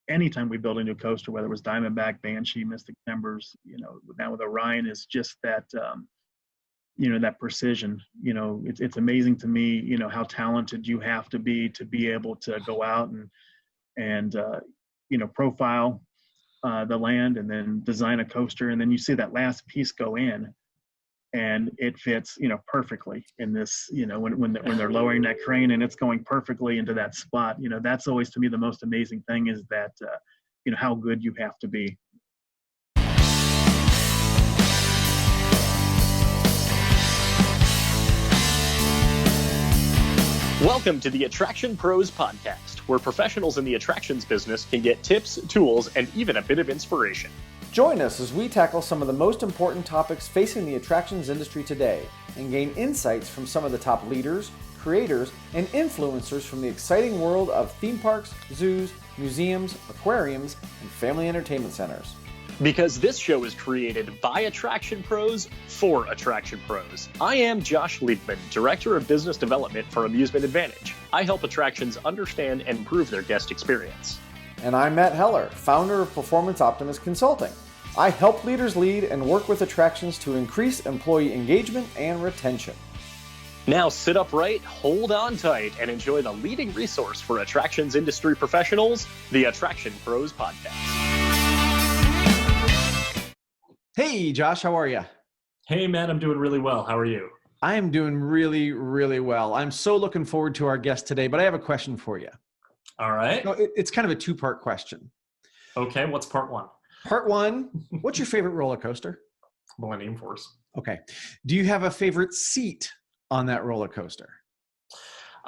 anytime we build a new coaster, whether it was Diamondback, Banshee, Mystic Timbers, now with Orion, is just that, that precision. It's amazing to me, how talented you have to be able to go out and profile the land and then design a coaster. And then you see that last piece go in and it fits, perfectly in this, when they're lowering that crane and it's going perfectly into that spot. That's always to me the most amazing thing, is that, how good you have to be. Welcome to the Attraction Pros Podcast, where professionals in the attractions business can get tips, tools, and even a bit of inspiration. Join us as we tackle some of the most important topics facing the attractions industry today and gain insights from some of the top leaders, creators, and influencers from the exciting world of theme parks, zoos, museums, aquariums, and family entertainment centers. Because this show is created by Attraction Pros for Attraction Pros. I am Josh Liebman, Director of Business Development for Amusement Advantage. I help attractions understand and improve their guest experience. And I'm Matt Heller, founder of Performance Optimist Consulting. I help leaders lead and work with attractions to increase employee engagement and retention. Now sit upright, hold on tight, and enjoy the leading resource for attractions industry professionals, the Attraction Pros Podcast. Hey, Josh, how are you? Hey, Matt, I'm doing really well. How are you? I am doing really, really well. I'm so looking forward to our guest today, but I have a question for you. All right. So it's kind of a two-part question. Okay, what's part one? Part one, what's your favorite roller coaster? Millennium Force. Okay. Do you have a favorite seat on that roller coaster?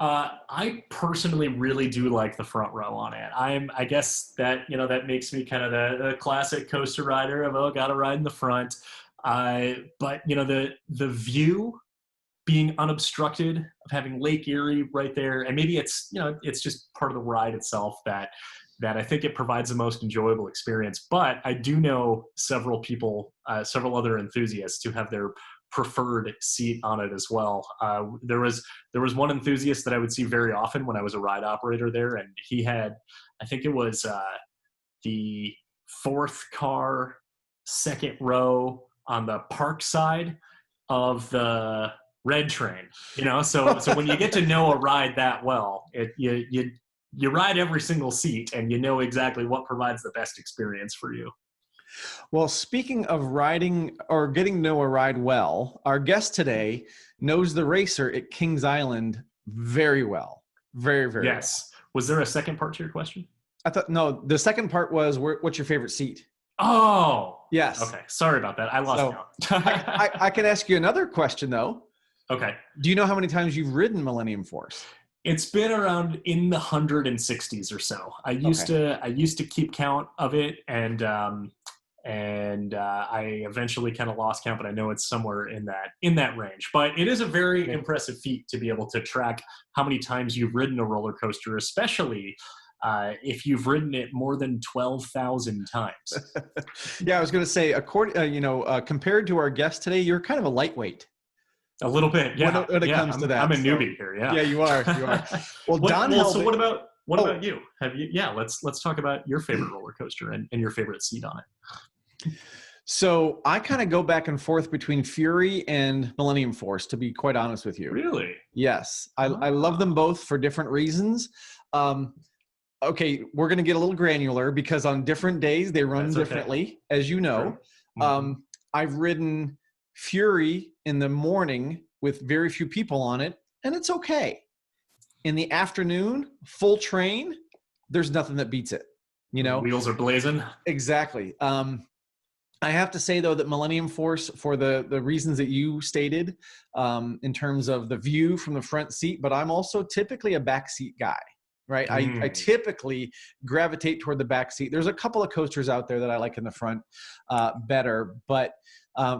I personally really do like the front row on it. I guess that, that makes me kind of the classic coaster rider of, got to ride in the front. But, the view being unobstructed, of having Lake Erie right there, and maybe it's, it's just part of the ride itself that I think it provides the most enjoyable experience. But I do know several people, several other enthusiasts who have their preferred seat on it as well. There was one enthusiast that I would see very often when I was a ride operator there, and he had, I think it was the fourth car, second row on the park side of the red train. So when you get to know a ride that well, you ride every single seat and you know exactly what provides the best experience for you. Well, speaking of riding or getting to know a ride well, our guest today knows the racer at Kings Island very well. Very, very well. Yes. Was there a second part to your question? No, the second part was, what's your favorite seat? Oh. Yes. Okay. Sorry about that. I lost count. I can ask you another question, though. Okay. Do you know how many times you've ridden Millennium Force? It's been around in the 160s or so. I used to keep count of it, and I eventually kind of lost count, but I know it's somewhere in that range. But it is a very impressive feat to be able to track how many times you've ridden a roller coaster, especially if you've ridden it more than 12,000 times. Yeah, I was going to say, compared to our guest today, you're kind of a lightweight. A little bit, yeah. When it comes to that, I'm a newbie here. Yeah, yeah, you are. Well, Don. So what about you? Have you? Yeah, let's talk about your favorite roller coaster and your favorite seat on it. So I kind of go back and forth between Fury and Millennium Force, to be quite honest with you. Really? Yes, I love them both for different reasons. Okay, we're going to get a little granular because on different days they run differently, as you know. Sure. Mm-hmm. I've ridden Fury in the morning with very few people on it, and it's okay. In the afternoon, full train, there's nothing that beats it. Wheels are blazing. Exactly. I have to say, though, that Millennium Force, for the reasons that you stated, in terms of the view from the front seat, but I'm also typically a backseat guy, right? I typically gravitate toward the back seat. There's a couple of coasters out there that I like in the front better, but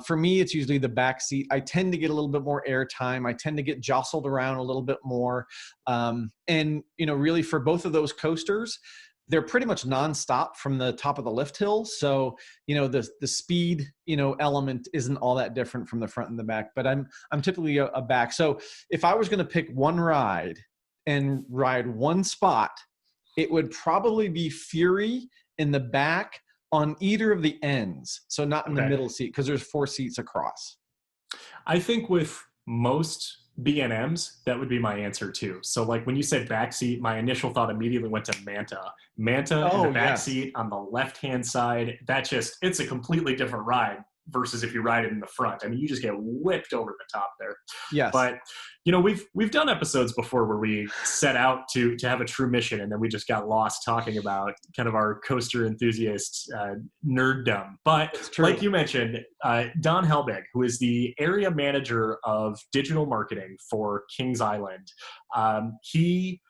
for me, it's usually the back seat. I tend to get a little bit more airtime. I tend to get jostled around a little bit more. And really for both of those coasters, they're pretty much nonstop from the top of the lift hill. So, the speed, element isn't all that different from the front and the back, but I'm typically a back. So if I was going to pick one ride and ride one spot it would probably be Fury in the back on either of the ends. So not in the middle seat, because there's 4 seats across. I think with most B&Ms, that would be my answer too. So like when you said backseat, my initial thought immediately went to Manta. Manta in the backseat on the left-hand side, it's a completely different ride versus if you ride it in the front. I mean, you just get whipped over the top there. Yes. But we've done episodes before where we set out to have a true mission, and then we just got lost talking about kind of our coaster enthusiast nerddom. But like you mentioned, Don Helbig, who is the area manager of digital marketing for Kings Island, he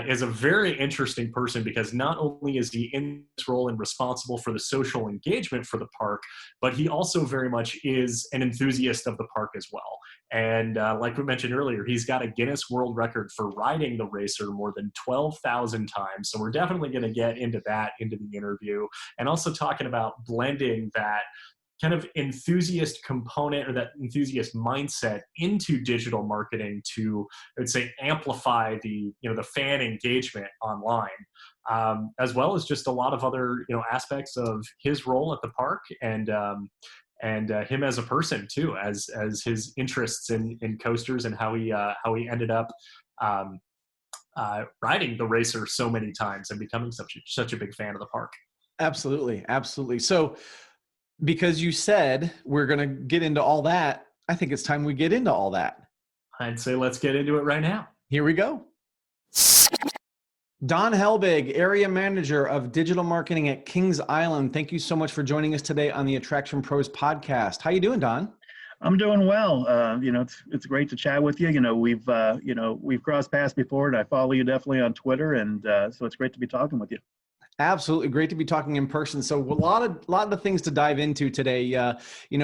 is a very interesting person because not only is he in this role and responsible for the social engagement for the park, but he also very much is an enthusiast of the park as well. And like we mentioned earlier, he's got a Guinness World Record for riding the racer more than 12,000 times. So we're definitely going to get into that into the interview, and also talking about blending that kind of enthusiast component or that enthusiast mindset into digital marketing to, I would say, amplify the fan engagement online, as well as just a lot of other aspects of his role at the park and him as a person too, as his interests in coasters and how he ended up riding the racer so many times and becoming such a big fan of the park. Absolutely. So, because you said we're going to get into all that, I think it's time we get into all that. I'd say let's get into it right now. Here we go. Don Helbig, area manager of digital marketing at Kings Island. Thank you so much for joining us today on the Attraction Pros podcast. How you doing, Don? I'm doing well. It's great to chat with you. We've crossed paths before, and I follow you definitely on Twitter, and so it's great to be talking with you. Absolutely. Great to be talking in person. So a lot of things to dive into today,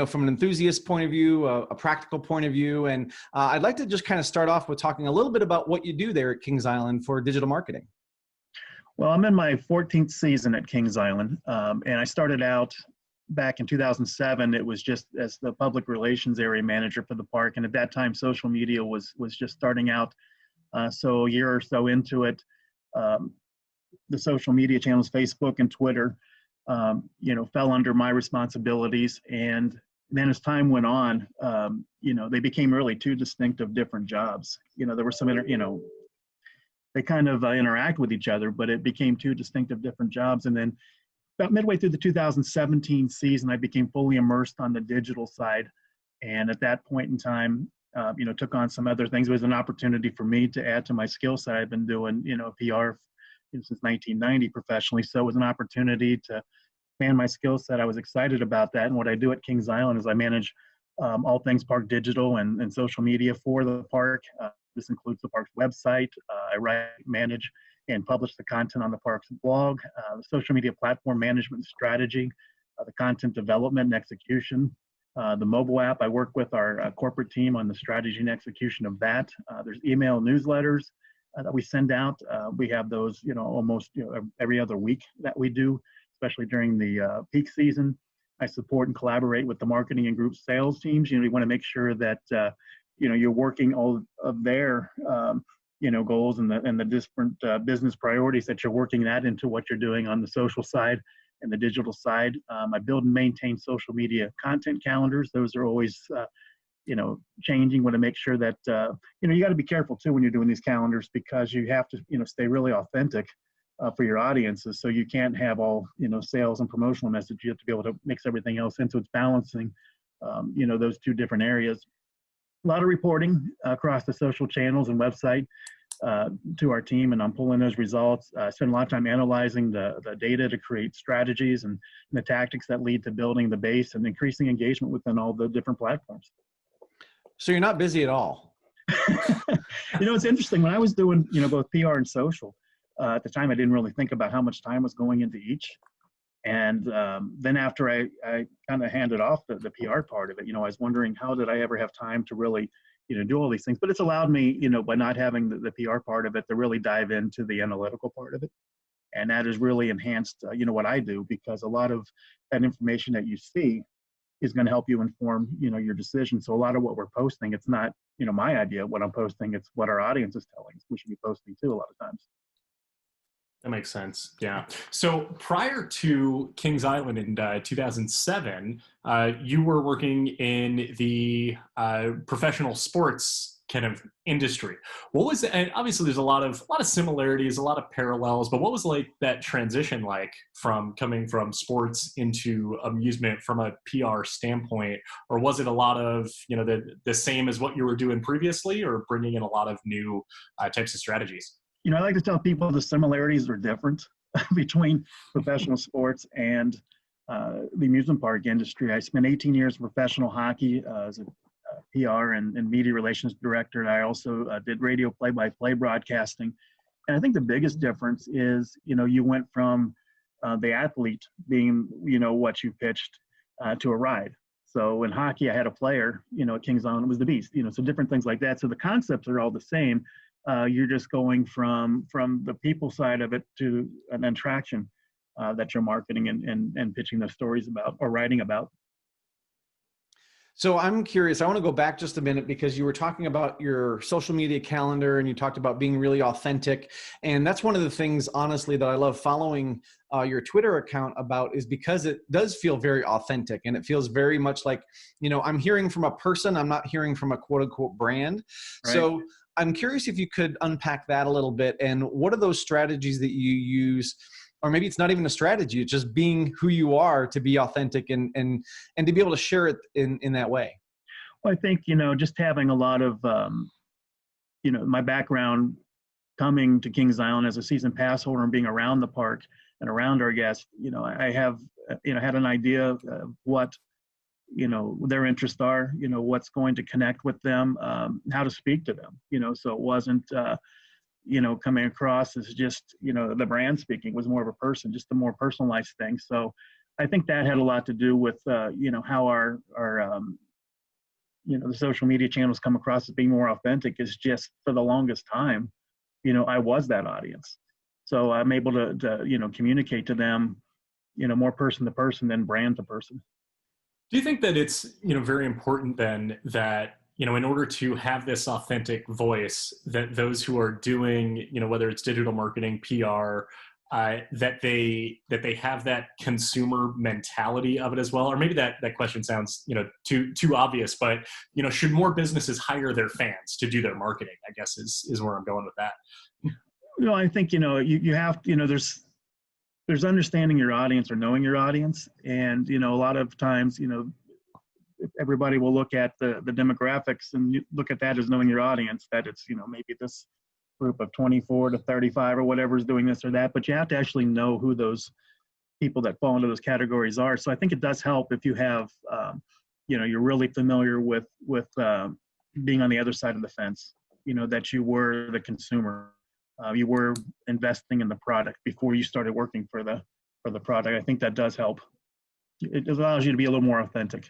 from an enthusiast point of view, a practical point of view. And I'd like to just kind of start off with talking a little bit about what you do there at Kings Island for digital marketing. Well, I'm in my 14th season at Kings Island, and I started out back in 2007. It was just as the public relations area manager for the park. And at that time, social media was just starting out. So a year or so into it, the social media channels, Facebook and Twitter, fell under my responsibilities. And then as time went on, they became really 2 distinctive different jobs. There were some, they kind of interact with each other, but it became 2 distinctive different jobs. And then about midway through the 2017 season, I became fully immersed on the digital side. And at that point in time, took on some other things. It was an opportunity for me to add to my skill set. I've been doing, PR since 1990 professionally. So it was an opportunity to expand my skill set. I was excited about that. And what I do at Kings Island is I manage all things park digital and social media for the park. This includes the park's website. I write, manage, and publish the content on the park's blog, the social media platform management strategy, the content development and execution, the mobile app. I work with our corporate team on the strategy and execution of that. There's email newsletters that we send out. We have those, almost every other week that we do, especially during the peak season. I support and collaborate with the marketing and group sales teams. You want to make sure that you're working all of their goals and the different business priorities, that you're working that into what you're doing on the social side and the digital side. I build and maintain social media content calendars. Those are always changing. Want to make sure that you got to be careful too when you're doing these calendars, because you have to stay really authentic for your audiences. So you can't have all sales and promotional message. You have to be able to mix everything else in. So it's balancing those 2 different areas. A lot of reporting across the social channels and website to our team, and I'm pulling those results. I spend a lot of time analyzing the data to create strategies and the tactics that lead to building the base and increasing engagement within all the different platforms. So you're not busy at all. It's interesting. When I was doing, both PR and social, at the time, I didn't really think about how much time was going into each. And then after I kind of handed off the PR part of it, I was wondering, how did I ever have time to really, do all these things? But it's allowed me, by not having the PR part of it, to really dive into the analytical part of it. And that has really enhanced, what I do, because a lot of that information that you see is going to help you inform, your decision. So a lot of what we're posting, it's not, my idea, what I'm posting, it's what our audience is telling us we should be posting too a lot of times. That makes sense. Yeah. So prior to Kings Island in 2007, you were working in the professional sports kind of industry. What was, and obviously there's a lot of similarities, a lot of parallels, but what was like that transition like from coming from sports into amusement from a PR standpoint? Or was it a lot of, the same as what you were doing previously, or bringing in a lot of new types of strategies? I like to tell people the similarities are different between professional sports and the amusement park industry. I spent 18 years in professional hockey as a PR and media relations director. And I also did radio play-by-play broadcasting. And I think the biggest difference is, you went from the athlete being, what you pitched to a ride. So in hockey, I had a player, at Kings Island, it was the Beast, so different things like that. So the concepts are all the same. You're just going from the people side of it to an attraction that you're marketing and pitching those stories about or writing about. So I'm curious, I want to go back just a minute because you were talking about your social media calendar and you talked about being really authentic. And that's one of the things, honestly, that I love following your Twitter account about, is because it does feel very authentic and it feels very much like, I'm hearing from a person, I'm not hearing from a quote unquote brand. Right. So I'm curious if you could unpack that a little bit, and what are those strategies that you use? Or maybe it's not even a strategy, it's just being who you are to be authentic and to be able to share it in that way. Well, I think, just having a lot of, my background coming to Kings Island as a season pass holder and being around the park and around our guests, I have, had an idea of what, their interests are, what's going to connect with them, how to speak to them, so it wasn't, coming across as just, the brand speaking. Was more of a person, just a more personalized thing. So I think that had a lot to do with, how our the social media channels come across as being more authentic. Is just for the longest time, I was that audience. So I'm able to communicate to them, more person to person than brand to person. Do you think that it's, very important then that, in order to have this authentic voice, that those who are doing, whether it's digital marketing, PR, that they have that consumer mentality of it as well? Or maybe that question sounds, too obvious, but, should more businesses hire their fans to do their marketing, I guess is where I'm going with that. I think, you have, there's understanding your audience or knowing your audience. And, a lot of times, everybody will look at the demographics and you look at that as knowing your audience, that it's, maybe this group of 24 to 35 or whatever is doing this or that, but you have to actually know who those people that fall into those categories are. So I think it does help if you have, you're really familiar with being on the other side of the fence, that you were the consumer. You were investing in the product before you started working for the product. I think that does help. It allows you to be a little more authentic.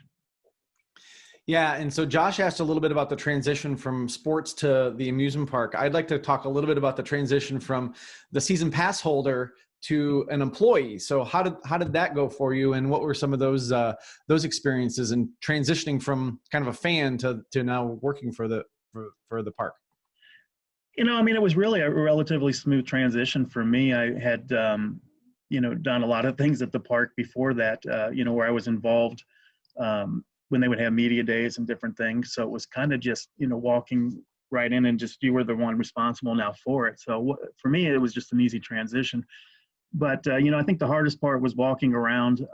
Yeah, and so Josh asked a little bit about the transition from sports to the amusement park. I'd like to talk a little bit about the transition from the season pass holder to an employee. So how did that go for you, and what were some of those experiences and transitioning from kind of a fan to now working for the park? It was really a relatively smooth transition for me. I had, done a lot of things at the park before that, where I was involved when they would have media days and different things. So it was kind of just, walking right in and just, you were the one responsible now for it. So for me, it was just an easy transition. But, I think the hardest part was walking around,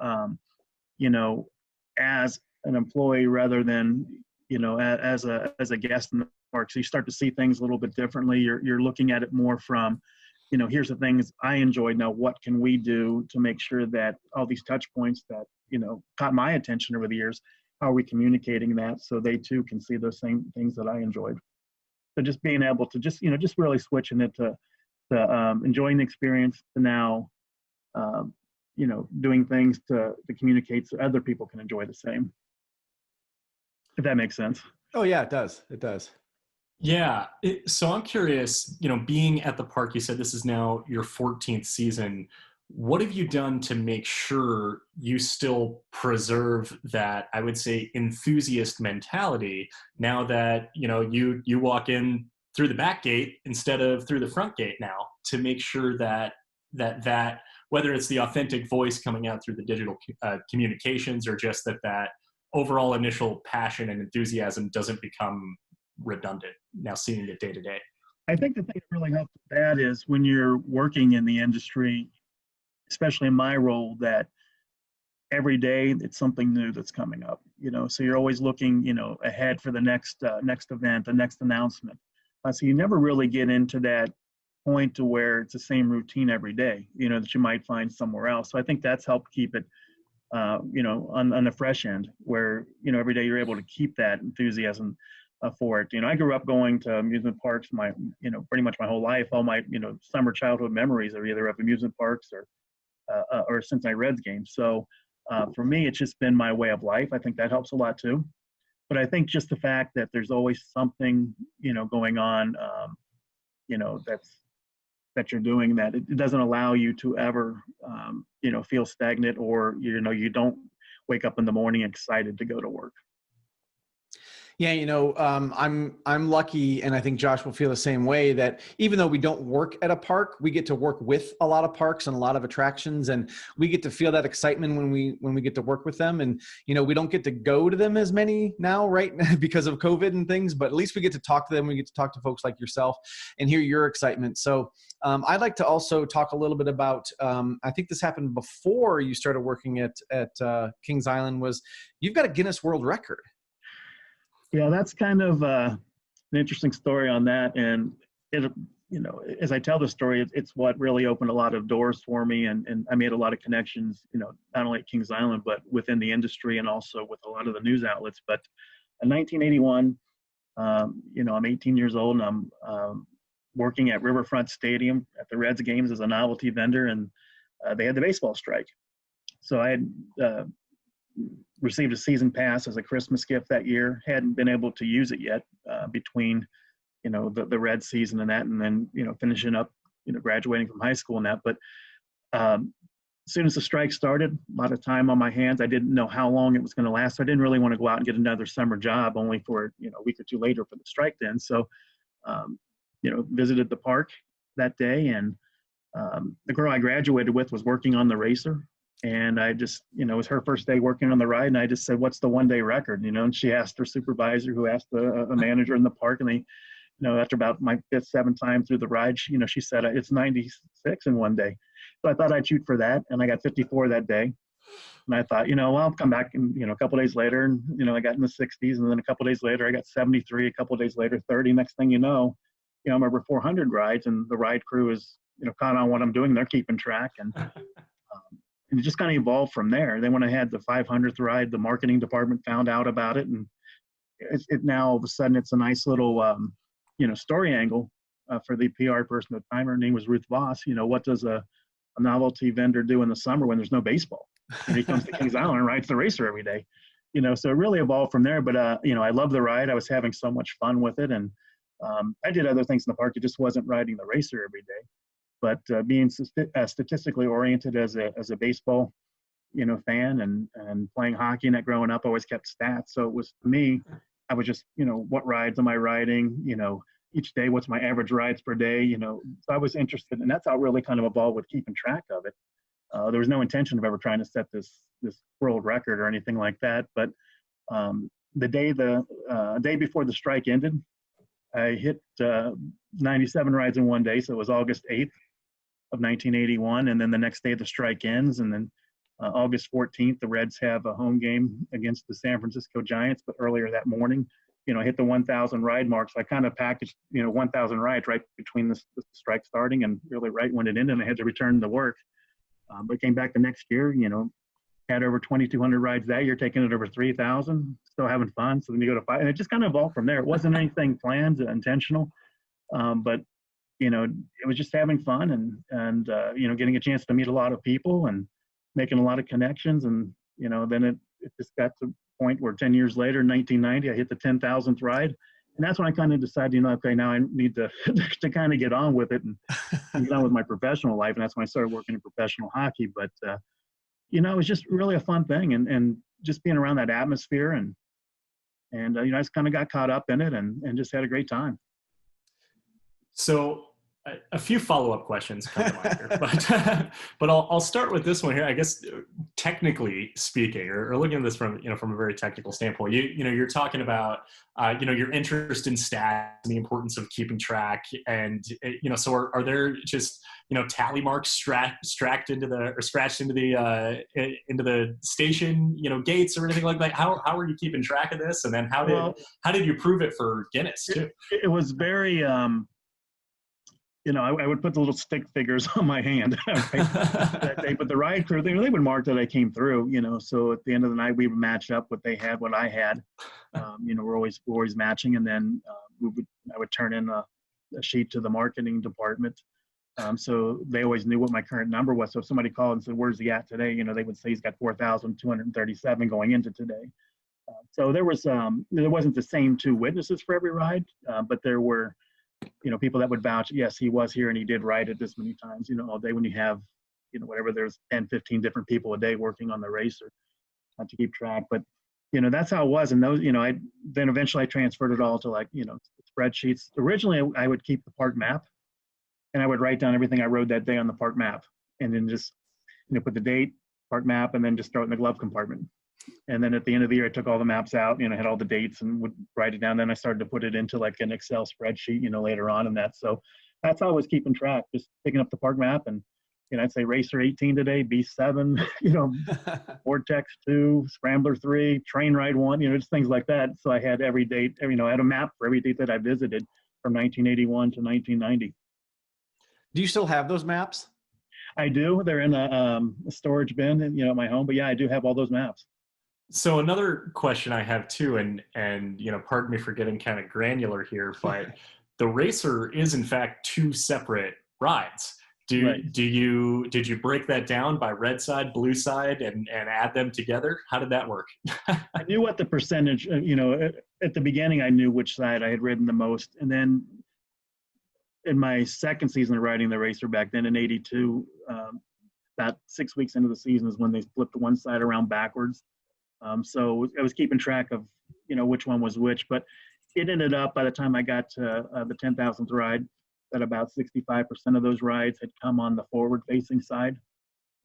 as an employee rather than, as a guest in the park. So you start to see things a little bit differently. You're looking at it more from, here's the things I enjoyed. Now, what can we do to make sure that all these touch points that, caught my attention over the years, how are we communicating that so they too can see those same things that I enjoyed? So just being able to just really switching it to enjoying the experience to now, doing things to communicate so other people can enjoy the same. If that makes sense. Oh yeah, it does. It does. Yeah. So I'm curious, being at the park, you said this is now your 14th season. What have you done to make sure you still preserve that, I would say, enthusiast mentality now that, you walk in through the back gate instead of through the front gate now, to make sure that that whether it's the authentic voice coming out through the digital communications, or just that overall initial passion and enthusiasm doesn't become redundant now seeing it day to day? I think the thing that really helps with that is when you're working in the industry, especially in my role, that every day it's something new that's coming up, so you're always looking, ahead for the next event, the next announcement. So you never really get into that point to where it's the same routine every day, that you might find somewhere else. So I think that's helped keep it, on the fresh end, where, every day you're able to keep that enthusiasm for it. I grew up going to amusement parks pretty much my whole life. All my, summer childhood memories are either of amusement parks or Cincinnati Reds games. So for me, it's just been my way of life. I think that helps a lot too. But I think just the fact that there's always something, going on, that you're doing, that it doesn't allow you to ever, feel stagnant, or, you don't wake up in the morning excited to go to work. Yeah, I'm lucky, and I think Josh will feel the same way, that even though we don't work at a park, we get to work with a lot of parks and a lot of attractions, and we get to feel that excitement when we get to work with them. And we don't get to go to them as many now, right, because of COVID and things, but at least we get to talk to them. We get to talk to folks like yourself and hear your excitement. So I'd like to also talk a little bit about, I think this happened before you started working at Kings Island, was you've got a Guinness World Record. Yeah, that's kind of an interesting story on that. And it, as I tell the story, it's what really opened a lot of doors for me. And I made a lot of connections, not only at Kings Island, but within the industry and also with a lot of the news outlets. But in 1981, I'm 18 years old, and I'm working at Riverfront Stadium at the Reds games as a novelty vendor. And they had the baseball strike. So I had received a season pass as a Christmas gift that year. Hadn't been able to use it yet between, the Red season and that, and then, finishing up, graduating from high school and that. But as soon as the strike started, a lot of time on my hands. I didn't know how long it was going to last. So I didn't really want to go out and get another summer job only for, a week or two later for the strike then. So, visited the park that day, and the girl I graduated with was working on the racer. And I just, it was her first day working on the ride. And I just said, what's the one-day record? And she asked her supervisor, who asked a manager in the park. And they, after about my fifth, seventh time through the ride, she said, it's 96 in one day. So I thought I'd shoot for that. And I got 54 that day. And I thought, I'll come back and, a couple days later, and, I got in the 60s. And then a couple days later, I got 73, a couple days later, 30. Next thing I'm over 400 rides, and the ride crew is, caught on what I'm doing. They're keeping track. And it just kind of evolved from there. Then when I had the 500th ride, the marketing department found out about it, and it now all of a sudden it's a nice little, story angle for the PR person at the time. Her name was Ruth Voss. What does a novelty vendor do in the summer when there's no baseball? And he comes to Kings Island and rides the racer every day. So it really evolved from there. But I love the ride. I was having so much fun with it, and I did other things in the park. It just wasn't riding the racer every day. But being statistically oriented as a baseball, fan, and playing hockey and that growing up, I always kept stats. So it was, to me, I was just, what rides am I riding? Each day, what's my average rides per day? So I was interested, and that's how it really kind of evolved with keeping track of it. There was no intention of ever trying to set this world record or anything like that. But the day before the strike ended, I hit 97 rides in one day. So it was August 8th. Of 1981, and then the next day the strike ends, and then August 14th the Reds have a home game against the San Francisco Giants. But earlier that morning, I hit the 1,000 ride mark. So I kind of packaged 1,000 rides right between the strike starting and really right when it ended, and I had to return to work. But came back the next year, had over 2,200 rides that year, taking it over 3,000, still having fun. So then you go to 5, and it just kind of evolved from there. It wasn't anything planned, intentional, but it was just having fun, and getting a chance to meet a lot of people and making a lot of connections. And, then it just got to a point where 10 years later, in 1990, I hit the 10,000th ride. And that's when I kind of decided, okay, now I need to kind of get on with it and get on with my professional life. And that's when I started working in professional hockey. But, it was just really a fun thing, and just being around that atmosphere, and I just kind of got caught up in it, and just had a great time. So a few follow-up questions come to mind here, but I'll start with this one here. I guess technically speaking, or looking at this from from a very technical standpoint, you're talking about your interest in stats and the importance of keeping track, and so are there just tally marks scratched into the station gates or anything like that? How are you keeping track of this, and then how did you prove it for Guinness too? It was very I would put the little stick figures on my hand that day, but the ride crew, they would mark that I came through, so at the end of the night, we would match up what they had, what I had. We're always matching, and then I would turn in a sheet to the marketing department. So they always knew what my current number was. So if somebody called and said, "Where's he at today?" They would say he's got 4,237 going into today. So there wasn't the same two witnesses for every ride, but there were people that would vouch, yes, he was here and he did ride it this many times, all day when you have, whatever, there's 10, 15 different people a day working on the racer to keep track. But, that's how it was. And those, then eventually I transferred it all to spreadsheets. Originally, I would keep the park map and I would write down everything I rode that day on the park map and then just, put the date, park map, and then just throw it in the glove compartment. And then at the end of the year, I took all the maps out, had all the dates and would write it down. Then I started to put it into an Excel spreadsheet, later on in that. So that's how I was keeping track, just picking up the park map and, I'd say Racer 18 today, B7, Vortex 2, Scrambler 3, Train Ride 1, just things like that. So I had every date, I had a map for every date that I visited from 1981 to 1990. Do you still have those maps? I do. They're in a storage bin, at my home. But yeah, I do have all those maps. So another question I have too, and pardon me for getting kind of granular here, but the racer is in fact two separate rides. Did you break that down by red side, blue side, and add them together? How did that work? I knew what the percentage, at the beginning I knew which side I had ridden the most, and then in my second season of riding the racer back then in '82, about 6 weeks into the season is when they flipped one side around backwards. So I was keeping track of, which one was which, but it ended up by the time I got to the 10,000th ride that about 65% of those rides had come on the forward facing side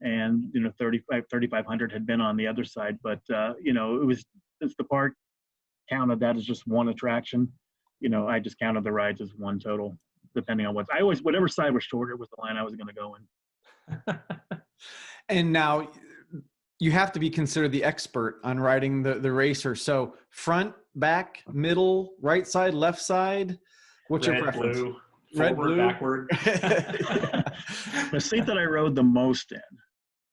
and, 3,500 had been on the other side. But, it was just the park counted that as just one attraction. I just counted the rides as one total, depending on whatever side was shorter was the line I was going to go in. And now you have to be considered the expert on riding the racer. So front, back, middle, right side, left side. What's your preference? Blue, red, forward, blue, backward. The seat that I rode the most in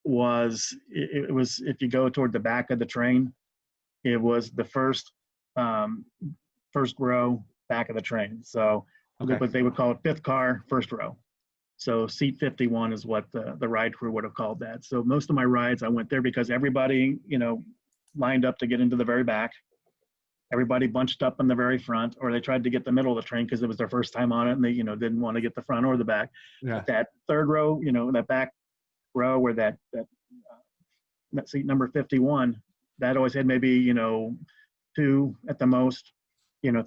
was, it was, if you go toward the back of the train, it was the first row back of the train. So what they would call it, fifth car, first row. So seat 51 is what the ride crew would have called that. So most of my rides, I went there because everybody, lined up to get into the very back. Everybody bunched up in the very front, or they tried to get the middle of the train because it was their first time on it and they, didn't want to get the front or the back. Yeah. But that third row, that back row where that seat number 51, that always had maybe, two at the most,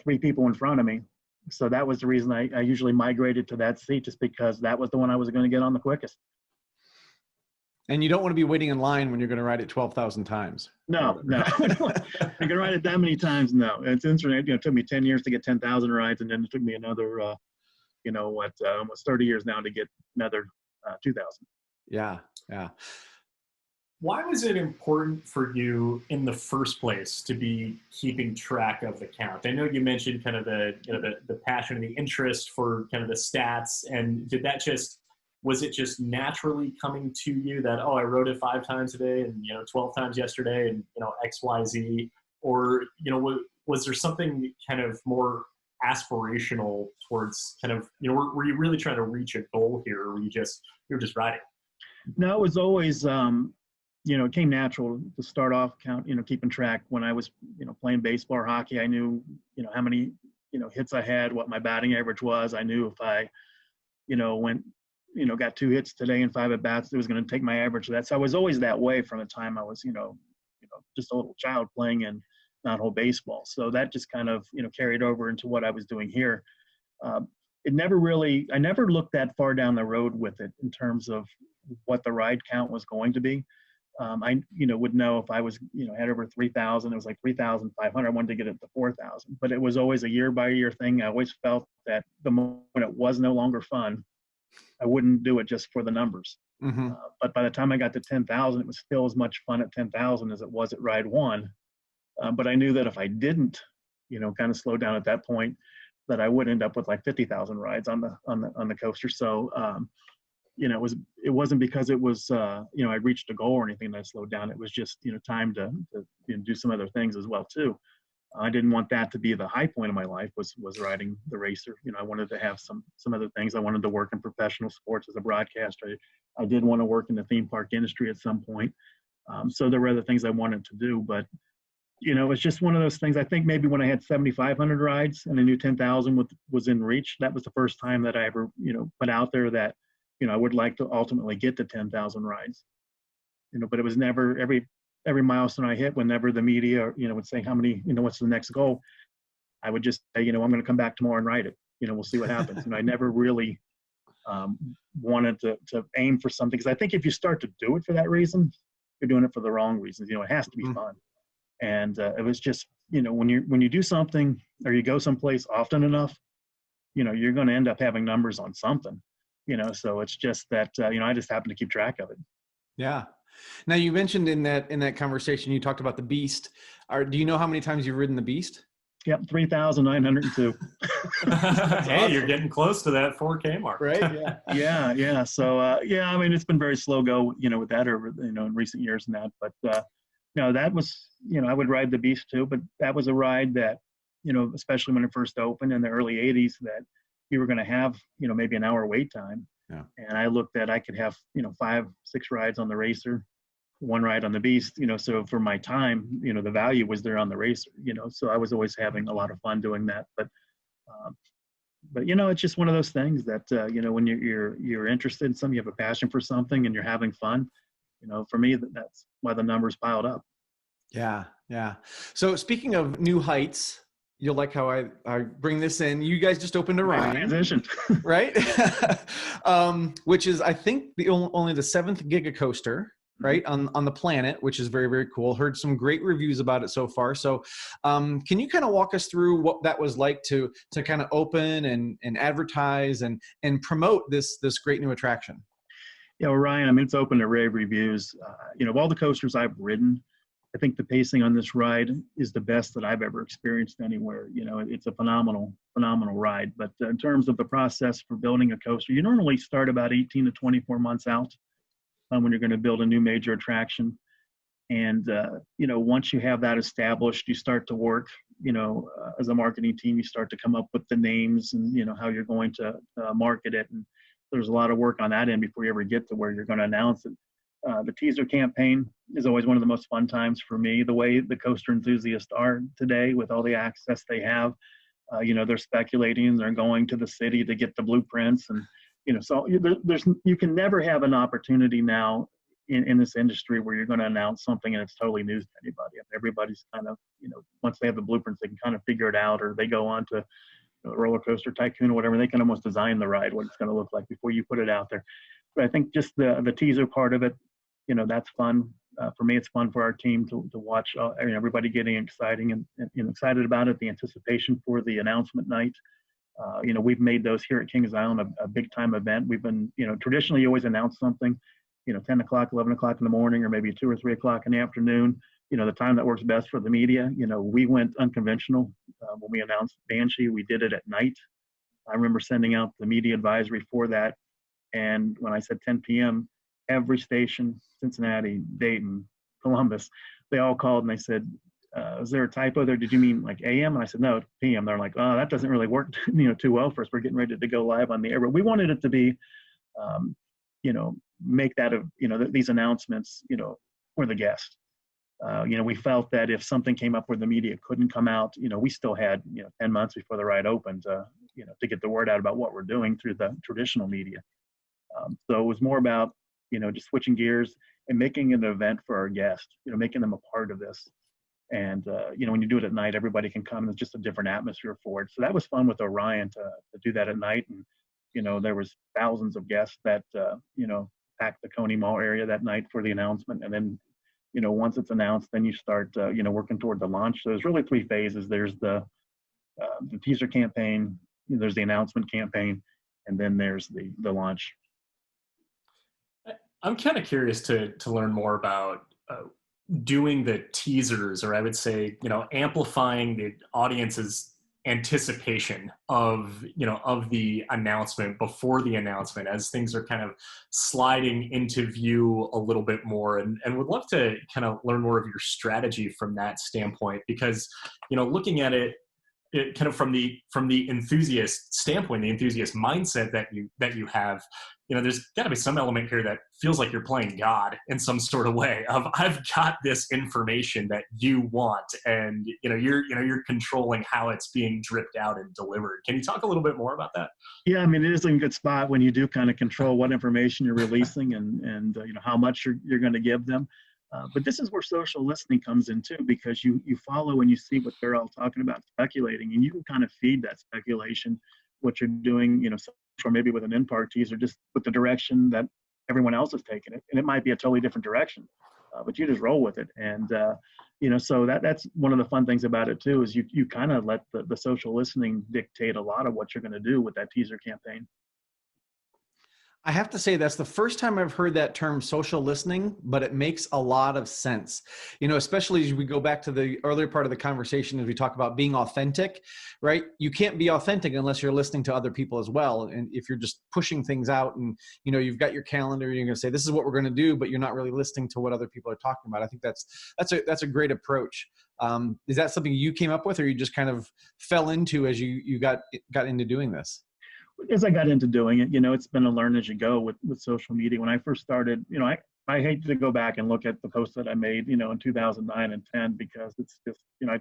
three people in front of me. So that was the reason I usually migrated to that seat, just because that was the one I was going to get on the quickest. And you don't want to be waiting in line when you're going to ride it 12,000 times. No. You're going to ride it that many times? No. It's interesting. It took me 10 years to get 10,000 rides, and then it took me another, almost 30 years now to get another 2,000. Yeah. Why was it important for you in the first place to be keeping track of the count? I know you mentioned kind of the passion and the interest for kind of the stats, and was it just naturally coming to you that, I rode it 5 times today and 12 times yesterday and X, Y, Z, or was there something kind of more aspirational towards kind of were you really trying to reach a goal here, or were you just riding? No, it was always it came natural to start off keeping track. When I was playing baseball or hockey, I knew how many hits I had, what my batting average was. I knew if I went got 2 hits today and 5 at bats, it was going to take my average to that. So I was always that way from the time I was just a little child playing in non-hole baseball. So that just kind of carried over into what I was doing here. it never really, I never looked that far down the road with it in terms of what the ride count was going to be. I, would know if I was, had over 3,000, it was like 3,500. I wanted to get it to 4,000, but it was always a year by year thing. I always felt that the moment it was no longer fun, I wouldn't do it just for the numbers. Mm-hmm. But by the time I got to 10,000, it was still as much fun at 10,000 as it was at ride one. But I knew that if I didn't, kind of slow down at that point, that I would end up with like 50,000 rides on the coaster. So, it wasn't because it was, I reached a goal or anything that I slowed down. It was just, time to do some other things as well too. I didn't want that to be the high point of my life was riding the racer. I wanted to have some other things. I wanted to work in professional sports as a broadcaster. I did want to work in the theme park industry at some point. So there were other things I wanted to do, but it's just one of those things. I think maybe when I had 7,500 rides and I knew 10,000 was in reach, that was the first time that I ever, put out there that, I would like to ultimately get to 10,000 rides, but it was never every milestone I hit, whenever the media, would say how many, what's the next goal, I would just say, I'm going to come back tomorrow and ride it. We'll see what happens. And I never really wanted to aim for something, because I think if you start to do it for that reason, you're doing it for the wrong reasons. It has to be fun. And it was just, when you do something or you go someplace often enough, you're going to end up having numbers on something. So it's just that, I just happen to keep track of it. Yeah. Now you mentioned in that conversation, you talked about the Beast. Do you know how many times you've ridden the Beast? Yep. 3,902. Hey, awesome. You're getting close to that 4K mark. Right. Yeah. Yeah. So, I mean, it's been very slow go, with that over, in recent years and that, but, that was, I would ride the Beast too, but that was a ride that, especially when it first opened in the early 80s, that we were going to have, maybe an hour wait time. Yeah. And I looked at, I could have, 5, 6 rides on the racer, 1 ride on the Beast, so for my time, the value was there on the racer, so I was always having a lot of fun doing that. But it's just one of those things that, when you're interested in something, you have a passion for something and you're having fun, for me, that's why the numbers piled up. Yeah. Yeah. So speaking of new heights, you'll like how I bring this in. You guys just opened Orion, transition, right? Which is, I think, only the 7th Giga coaster, right, on the planet, which is very, very cool. Heard some great reviews about it so far. So, can you kind of walk us through what that was like to kind of open and advertise and promote this great new attraction? Yeah, Orion, I mean, it's open to rave reviews. Of all the coasters I've ridden, I think the pacing on this ride is the best that I've ever experienced anywhere. It's a phenomenal ride. But in terms of the process for building a coaster, you normally start about 18 to 24 months out when you're going to build a new major attraction. And, once you have that established, you start to work, as a marketing team, you start to come up with the names and, how you're going to market it. And there's a lot of work on that end before you ever get to where you're going to announce it. The teaser campaign is always one of the most fun times for me. The way the coaster enthusiasts are today with all the access they have, they're speculating, they're going to the city to get the blueprints. And, so you can never have an opportunity now in this industry where you're going to announce something and it's totally news to anybody. Everybody's kind of, once they have the blueprints, they can kind of figure it out, or they go on to Roller Coaster Tycoon or whatever. They can almost design the ride, what it's going to look like before you put it out there. But I think just the teaser part of it, that's fun. For me, it's fun for our team to watch everybody getting excited about it, the anticipation for the announcement night. We've made those here at Kings Island a big time event. We've been, traditionally you always announce something, 10 o'clock, 11 o'clock in the morning, or maybe 2 or 3 o'clock in the afternoon, the time that works best for the media. We went unconventional when we announced Banshee. We did it at night. I remember sending out the media advisory for that. And when I said 10 p.m., every station, Cincinnati, Dayton, Columbus, they all called and they said, is there a typo there? Did you mean like AM? And I said, no, PM. They're like, oh, that doesn't really work, too well for us. We're getting ready to go live on the air. But we wanted it to be, make that these announcements, for the guest. We felt that if something came up where the media couldn't come out, we still had, 10 months before the ride opened, to get the word out about what we're doing through the traditional media. So it was more about, just switching gears and making an event for our guests, making them a part of this. And, when you do it at night, everybody can come, and it's just a different atmosphere for it. So that was fun with Orion to do that at night. And, there was thousands of guests that, packed the Coney Mall area that night for the announcement. And then, once it's announced, then you start, working toward the launch. So there's really three phases. There's the teaser campaign, there's the announcement campaign, and then there's the launch. I'm kind of curious to learn more about doing the teasers, or I would say, amplifying the audience's anticipation of the announcement before the announcement, as things are kind of sliding into view a little bit more, and would love to kind of learn more of your strategy from that standpoint, because looking at it kind of from the enthusiast standpoint, the enthusiast mindset that you have, there's got to be some element here that feels like you're playing God in some sort of way of, I've got this information that you want, and you're controlling how it's being dripped out and delivered. Can you talk a little bit more about that? Yeah, I mean, it is in a good spot when you do kind of control what information you're releasing and how much you're going to give them. But this is where social listening comes in too, because you follow and you see what they're all talking about, speculating, and you can kind of feed that speculation, what you're doing, or maybe with an in-park teaser, just with the direction that everyone else is taking it. And it might be a totally different direction, but you just roll with it. And, so that's one of the fun things about it too, is you kind of let the social listening dictate a lot of what you're going to do with that teaser campaign. I have to say that's the first time I've heard that term, social listening, but it makes a lot of sense. Especially as we go back to the earlier part of the conversation, as we talk about being authentic, right? You can't be authentic unless you're listening to other people as well. And if you're just pushing things out and, you've got your calendar, you're going to say, this is what we're going to do, but you're not really listening to what other people are talking about. I think that's a great approach. Is that something you came up with, or you just kind of fell into as you got into doing this? As I got into doing it, it's been a learn as you go with social media. When I first started, I hate to go back and look at the posts that I made, in 2009 and 10, because it's just, I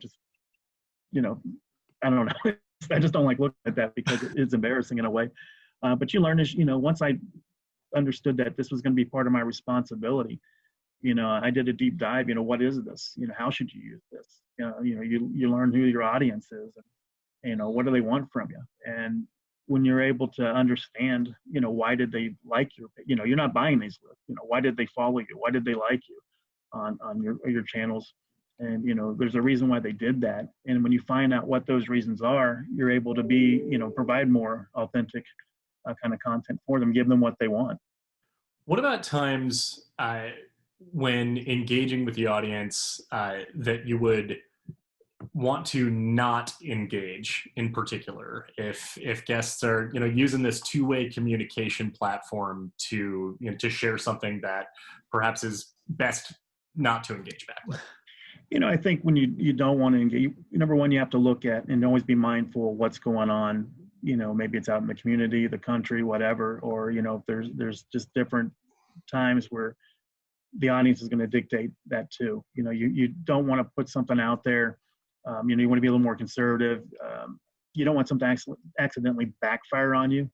don't know. I just don't like looking at that because it's embarrassing in a way. But you learn as, once I understood that this was going to be part of my responsibility, I did a deep dive, what is this? How should you use this? You learn who your audience is and, what do they want from you? And when you're able to understand, why did they like you're not buying these lists, why did they follow you? Why did they like you on your channels? And, there's a reason why they did that. And when you find out what those reasons are, you're able to provide more authentic kind of content for them, give them what they want. What about times when engaging with the audience that you would want to not engage in particular, if guests are using this two-way communication platform to to share something that perhaps is best not to engage back with? I think when you don't want to engage, number one, you have to look at and always be mindful of what's going on. Maybe it's out in the community, the country, whatever, or if there's just different times where the audience is going to dictate that too. You don't want to put something out there. You want to be a little more conservative. You don't want something to accidentally backfire on you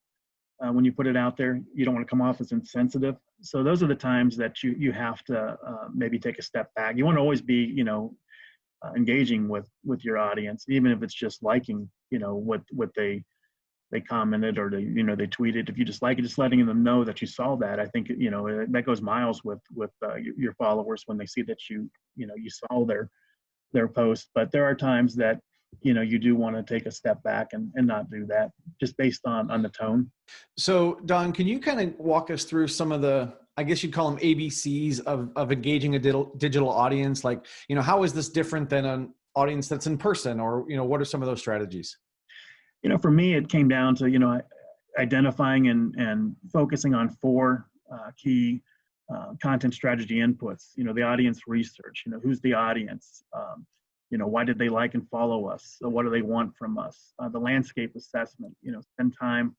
when you put it out there. You don't want to come off as insensitive. So those are the times that you have to maybe take a step back. You want to always be, engaging with your audience, even if it's just liking, what they commented or they tweeted. If you just like it, just letting them know that you saw that. I think, that goes miles with your followers when they see that you saw their post. But there are times that you do want to take a step back and not do that, just based on the tone. So Don, can you kind of walk us through some of the, I guess you'd call them ABCs of engaging a digital audience? Like, how is this different than an audience that's in person, or what are some of those strategies? For me, it came down to identifying and focusing on four key content strategy inputs. The audience research. Who's the audience? Why did they like and follow us? So what do they want from us? The landscape assessment. Spend time,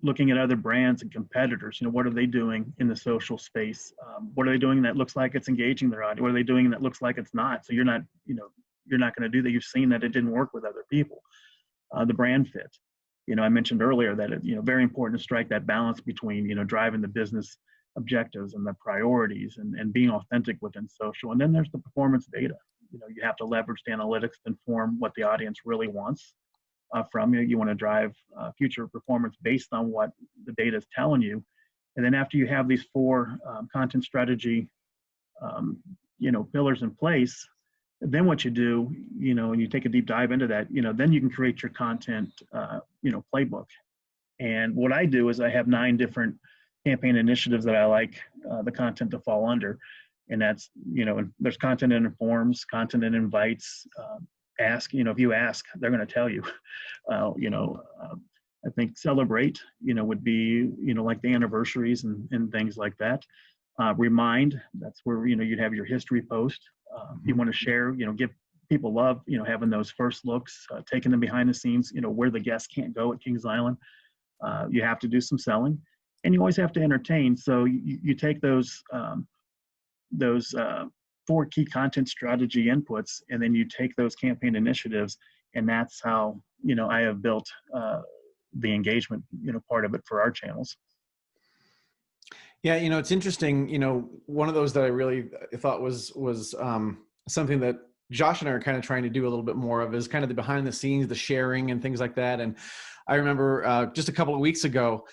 looking at other brands and competitors. What are they doing in the social space? What are they doing that looks like it's engaging their audience? What are they doing that looks like it's not? So you're not going to do that. You've seen that it didn't work with other people. The brand fit. I mentioned earlier that very important to strike that balance between driving the business objectives and the priorities, and being authentic within social. And then there's the performance data. You have to leverage the analytics to inform what the audience really wants from you. You want to drive future performance based on what the data is telling you. And then after you have these four content strategy, pillars in place, then what you do, and you take a deep dive into that, then you can create your content, playbook. And what I do is I have 9 different campaign initiatives that I like the content to fall under. And that's, there's content that informs, content that invites, ask, if you ask, they're going to tell you. I think celebrate, would be, like the anniversaries and things like that. Remind, that's where, you'd have your history post. You want to share, give people love, having those first looks, taking them behind the scenes, where the guests can't go at Kings Island. You have to do some selling, and you always have to entertain. So you take those 4 key content strategy inputs, and then you take those campaign initiatives, and that's how, I have built the engagement, part of it for our channels. Yeah, it's interesting. One of those that I really thought was something that Josh and I are kind of trying to do a little bit more of is kind of the behind the scenes, the sharing and things like that. And I remember just a couple of weeks ago,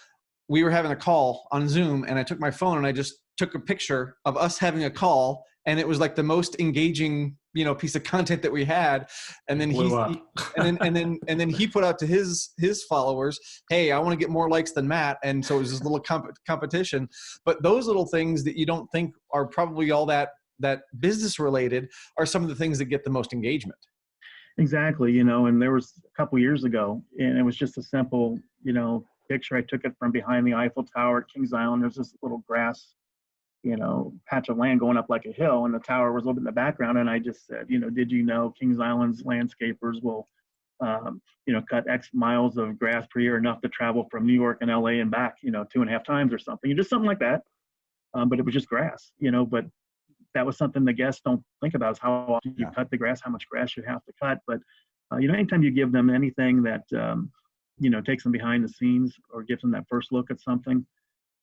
we were having a call on Zoom, and I took my phone and I just took a picture of us having a call, and it was like the most engaging, piece of content that we had. And then and then he put out to his followers, hey, I want to get more likes than Matt. And so it was this little competition. But those little things that you don't think are probably all that business related are some of the things that get the most engagement. Exactly. And there was a couple years ago, and it was just a simple, picture. I took it from behind the Eiffel Tower at Kings Island. There's this little grass, patch of land going up like a hill, and the tower was a little bit in the background. And I just said, did you know Kings Island's landscapers will, cut X miles of grass per year, enough to travel from New York and LA and back, 2.5 times or something, just something like that. But it was just grass, but that was something the guests don't think about, is how often you cut the grass, how much grass you have to cut. But, anytime you give them anything that, takes them behind the scenes or gives them that first look at something,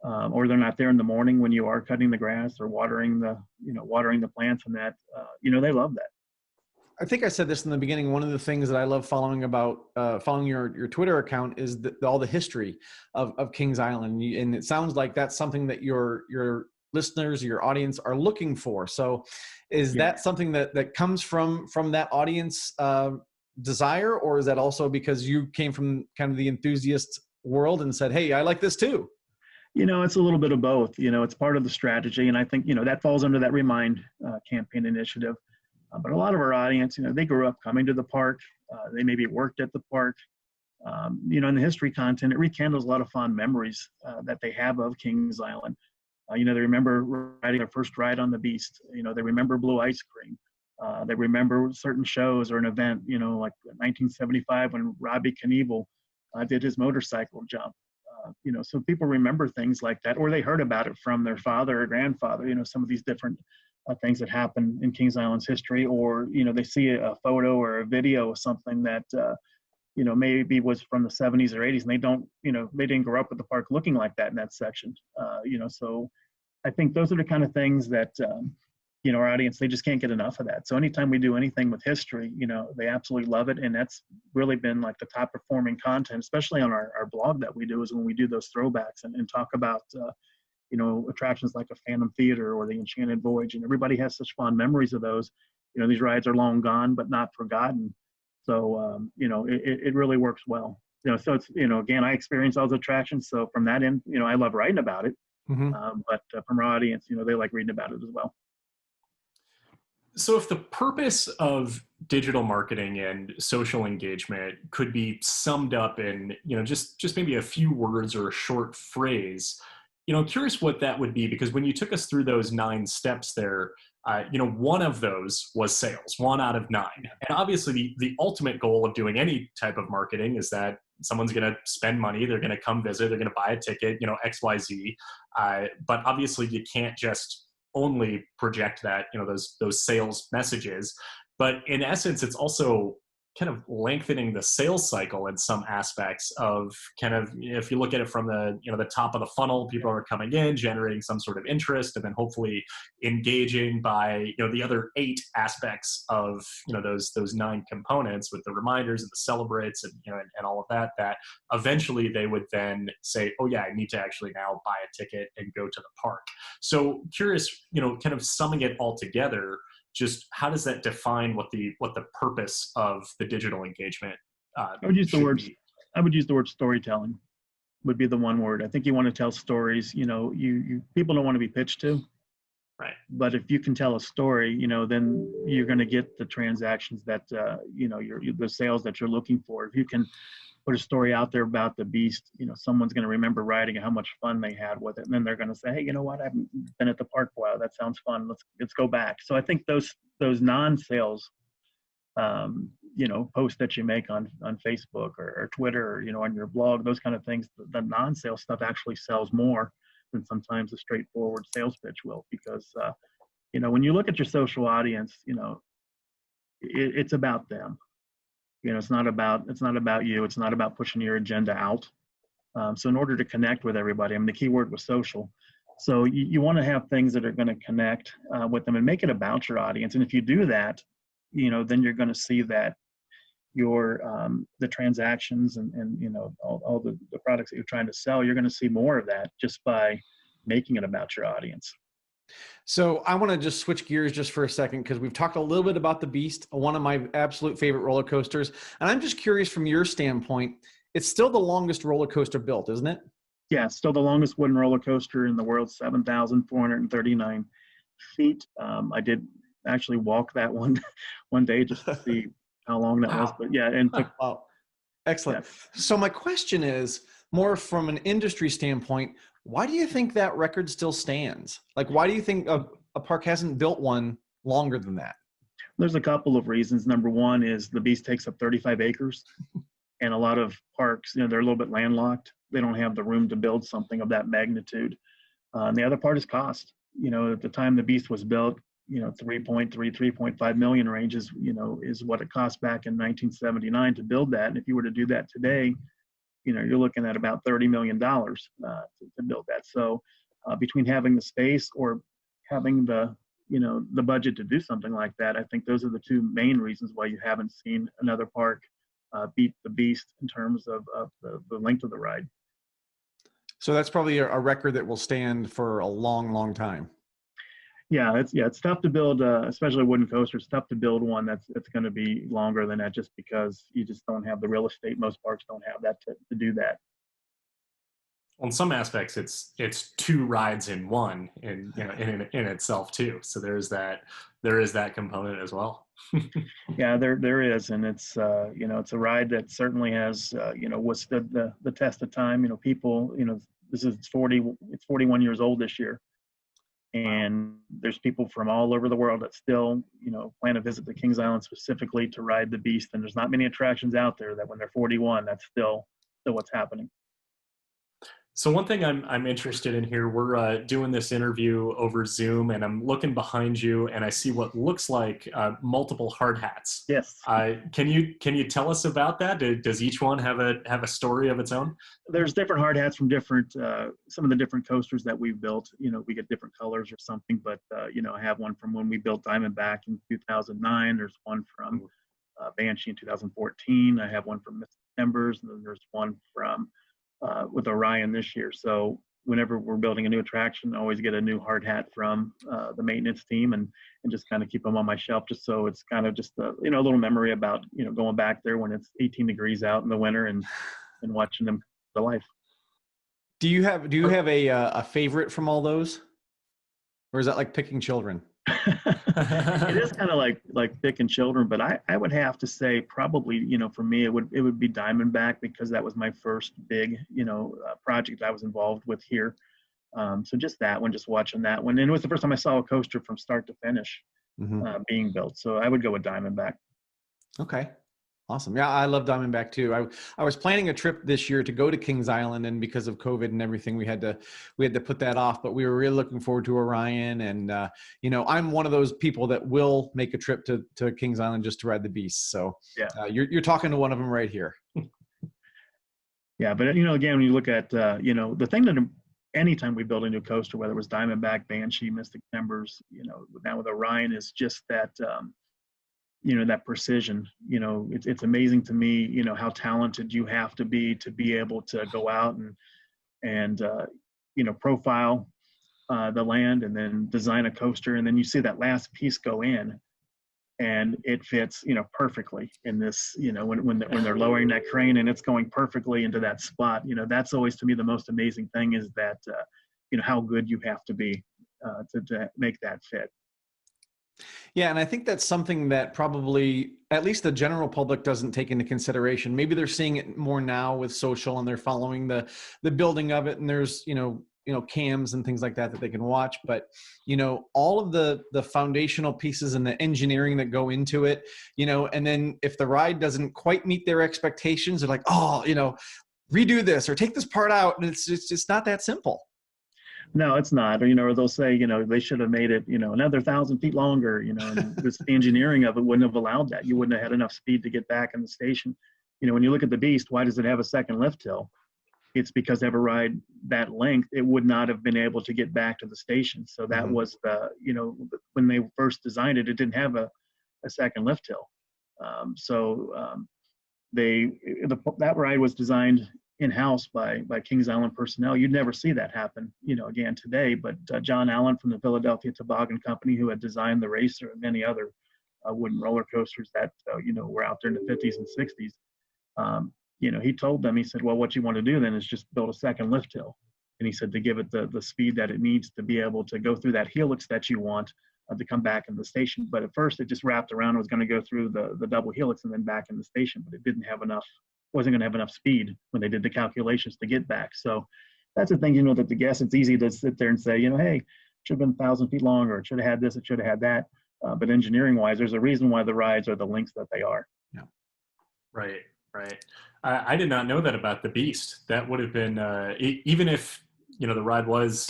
or they're not there in the morning when you are cutting the grass or watering the plants, and that, they love that. I think I said this in the beginning. One of the things that I love following your Twitter account is all the history of Kings Island. And it sounds like that's something that your listeners, your audience are looking for. So is that something that comes from that audience desire, or is that also because you came from kind of the enthusiast world and said, hey, I like this too? It's a little bit of both. It's part of the strategy. And I think, that falls under that Remind campaign initiative. But a lot of our audience, they grew up coming to the park. They maybe worked at the park. In the history content, it rekindles a lot of fond memories that they have of Kings Island. They remember riding their first ride on the Beast. They remember blue ice cream. They remember certain shows or an event, like 1975 when Robbie Knievel did his motorcycle jump. So people remember things like that, or they heard about it from their father or grandfather, some of these different things that happen in Kings Island's history, or, they see a photo or a video of something that, maybe was from the 70s or 80s, and they don't, they didn't grow up with the park looking like that in that section. So I think those are the kind of things that, our audience, they just can't get enough of that. So anytime we do anything with history, they absolutely love it. And that's really been like the top performing content, especially on our blog that we do, is when we do those throwbacks and talk about, attractions like a Phantom Theater or the Enchanted Voyage. And everybody has such fond memories of those. These rides are long gone, but not forgotten. So, it really works well. So it's, again, I experience all those attractions. So from that end, I love writing about it. Mm-hmm. But from our audience, they like reading about it as well. So if the purpose of digital marketing and social engagement could be summed up in, just maybe a few words or a short phrase, I'm curious what that would be, because when you took us through those 9 steps there, one of those was sales, 1 out of 9. And obviously the ultimate goal of doing any type of marketing is that someone's going to spend money, they're going to come visit, they're going to buy a ticket, XYZ. But obviously you can't just only project that, those sales messages. But in essence, it's also kind of lengthening the sales cycle in some aspects of kind of, if you look at it from the, the top of the funnel, people are coming in, generating some sort of interest, and then hopefully engaging by, the other 8 aspects of, those 9 components with the reminders and the celebrates and, and all of that, that eventually they would then say, oh yeah, I need to actually now buy a ticket and go to the park. So curious, kind of summing it all together, just how does that define what the purpose of the digital engagement I would use the word be? I would use the word storytelling would be the one word. I think you want to tell stories. You people don't want to be pitched to, Right. but if you can tell a story, then you're going to get the transactions that the sales that you're looking for. If you can put a story out there about the beast, someone's going to remember writing how much fun they had with it, and then they're going to say, hey, you know what, I haven't been at the park for a while, that sounds fun, let's go back. So I think those non-sales posts that you make on Facebook or Twitter, or on your blog, those kind of things, the non-sales stuff actually sells more than sometimes a straightforward sales pitch will, because when you look at your social audience, it's about them. It's not about you. It's not about pushing your agenda out. So in order to connect with everybody, the key word was social. So you want to have things that are going to connect with them and make it about your audience. And if you do that, then you're going to see that your the transactions and all the products that you're trying to sell, you're going to see more of that just by making it about your audience. So I want to just switch gears just for a second, because we've talked a little bit about the Beast, one of my absolute favorite roller coasters. And I'm just curious, from your standpoint, it's still the longest roller coaster built, isn't it? Yeah, it's still the longest wooden roller coaster in the world, 7,439 feet. I did actually walk that one day just to see how long that was. But yeah, and took, wow. Excellent. Yeah. So my question is more from an industry standpoint, why do you think that record still stands? Like, why do you think a park hasn't built one longer than that? There's a couple of reasons. Number one is the Beast takes up 35 acres. And a lot of parks, they're a little bit landlocked. They don't have the room to build something of that magnitude. And the other part is cost. At the time the Beast was built, 3.5 million range is what it cost back in 1979 to build that. And if you were to do that today, you're looking at about $30 million to build that. So between having the space or having the budget to do something like that, I think those are the 2 main reasons why you haven't seen another park beat the Beast in terms of the length of the ride. So that's probably a record that will stand for a long, long time. Yeah, it's tough to build, especially a wooden coaster. It's tough to build one that's going to be longer than that, just because you just don't have the real estate. Most parks don't have that to do that. Well, in some aspects, it's 2 rides in one in itself too. So there is that component as well. Yeah, there is, and it's it's a ride that certainly has withstood the test of time. People, it's 41 years old this year. And there's people from all over the world that still, plan to visit the Kings Island specifically to ride the Beast. And there's not many attractions out there that when they're 41, that's still what's happening. So one thing I'm interested in here, we're doing this interview over Zoom, and I'm looking behind you, and I see what looks like multiple hard hats. Yes. Can you tell us about that? Does each one have a story of its own? There's different hard hats from different some of the different coasters that we've built. We get different colors or something, but I have one from when we built Diamondback in 2009. There's one from Banshee in 2014. I have one from Mystic Timbers, and then there's one from with Orion this year. So whenever we're building a new attraction, I always get a new hard hat from the maintenance team and just kind of keep them on my shelf, just so it's kind of just a little memory about going back there when it's 18 degrees out in the winter and watching them come to life. Do you have a favorite from all those, or is that like picking children? It is kind of like picking children, but I would have to say probably, for me, it would be Diamondback, because that was my first big, project I was involved with here. So just that one, just watching that one. And it was the first time I saw a coaster from start to finish being built. So I would go with Diamondback. Okay. Awesome. Yeah, I love Diamondback too. I was planning a trip this year to go to Kings Island, and because of COVID and everything, we had to put that off. But we were really looking forward to Orion, and I'm one of those people that will make a trip to Kings Island just to ride the beast. So Yeah. You're talking to one of them right here. Yeah, but again, when you look at the thing that anytime we build a new coaster, whether it was Diamondback, Banshee, Mystic Timbers, now with Orion, is just that. That precision. It's amazing to me, how talented you have to be able to go out and profile the land and then design a coaster, and then you see that last piece go in, and it fits, perfectly in this, when they're lowering that crane and it's going perfectly into that spot. That's always to me the most amazing thing, is that how good you have to be to make that fit. Yeah, and I think that's something that probably at least the general public doesn't take into consideration. Maybe they're seeing it more now with social, and they're following the building of it, and there's cams and things like that they can watch. But all of the foundational pieces and the engineering that go into it, and then if the ride doesn't quite meet their expectations, they're like, oh, redo this or take this part out, and it's not that simple. No, it's not. Or they'll say, they should have made it, another 1,000 feet longer, and the engineering of it wouldn't have allowed that. You wouldn't have had enough speed to get back in the station. When you look at the Beast, why does it have a second lift hill? It's because to ever ride that length, it would not have been able to get back to the station. So that was when they first designed it, it didn't have a second lift hill. That ride was designed in-house by Kings Island personnel. You'd never see that happen, again today. But John Allen from the Philadelphia Toboggan Company, who had designed the Racer and many other wooden roller coasters that were out there in the 50s and 60s, he told them, he said, well, what you want to do then is just build a second lift hill. And he said to give it the speed that it needs to be able to go through that helix that you want to come back in the station. But at first it just wrapped around and was going to go through the double helix and then back in the station, but it wasn't going to have enough speed when they did the calculations to get back. So that's the thing, that the guess, it's easy to sit there and say, hey, it should have been 1,000 feet longer. It should have had this, it should have had that. But engineering wise, there's a reason why the rides are the lengths that they are. Yeah. Right. I did not know that about the Beast. That would have been, even if, the ride was,